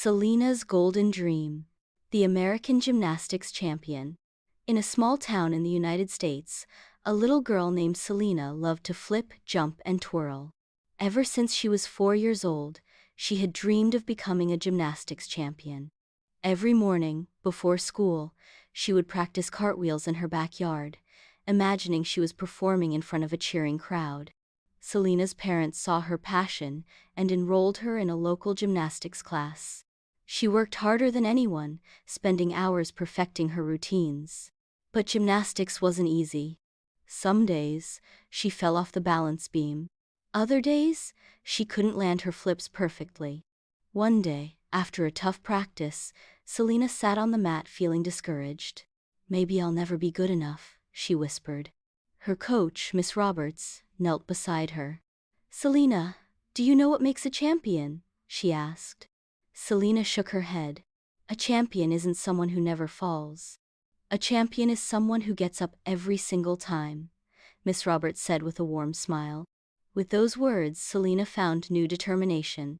Selena's golden dream. The American gymnastics champion. In a small town in the United States, a little girl named Selena loved to flip, jump, and twirl. Ever since she was 4 years old, she had dreamed of becoming a gymnastics champion. Every morning, before school, she would practice cartwheels in her backyard, imagining she was performing in front of a cheering crowd. Selena's parents saw her passion and enrolled her in a local gymnastics class. She worked harder than anyone, spending hours perfecting her routines. But gymnastics wasn't easy. Some days, she fell off the balance beam. Other days, she couldn't land her flips perfectly. One day, after a tough practice, Selena sat on the mat feeling discouraged. "Maybe I'll never be good enough," she whispered. Her coach, Miss Roberts, knelt beside her. "Selena, do you know what makes a champion?" she asked. Selena shook her head. "A champion isn't someone who never falls. A champion is someone who gets up every single time," Miss Roberts said with a warm smile. With those words, Selena found new determination.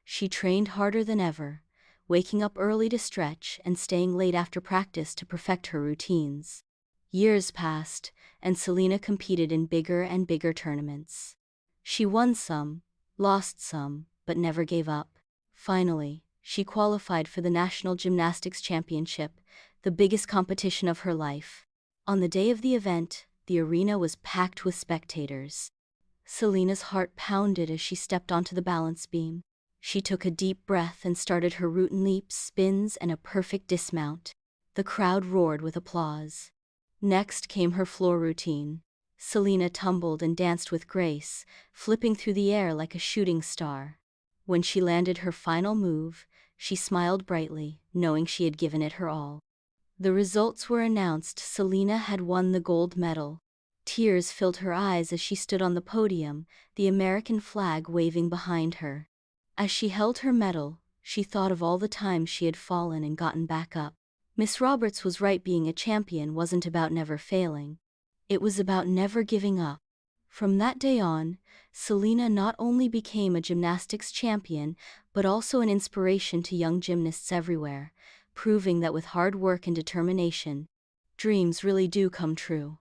She trained harder than ever, waking up early to stretch and staying late after practice to perfect her routines. Years passed, and Selena competed in bigger and bigger tournaments. She won some, lost some, but never gave up. Finally, she qualified for the National Gymnastics Championship, the biggest competition of her life. On the day of the event, the arena was packed with spectators. Selena's heart pounded as she stepped onto the balance beam. She took a deep breath and started her routine leaps, spins, and a perfect dismount. The crowd roared with applause. Next came her floor routine. Selena tumbled and danced with grace, flipping through the air like a shooting star. When she landed her final move, she smiled brightly, knowing she had given it her all. The results were announced. Selena had won the gold medal. Tears filled her eyes as she stood on the podium, the American flag waving behind her. As she held her medal, she thought of all the times she had fallen and gotten back up. Miss Roberts was right, being a champion wasn't about never failing. It was about never giving up. From that day on, Selena not only became a gymnastics champion, but also an inspiration to young gymnasts everywhere, proving that with hard work and determination, dreams really do come true.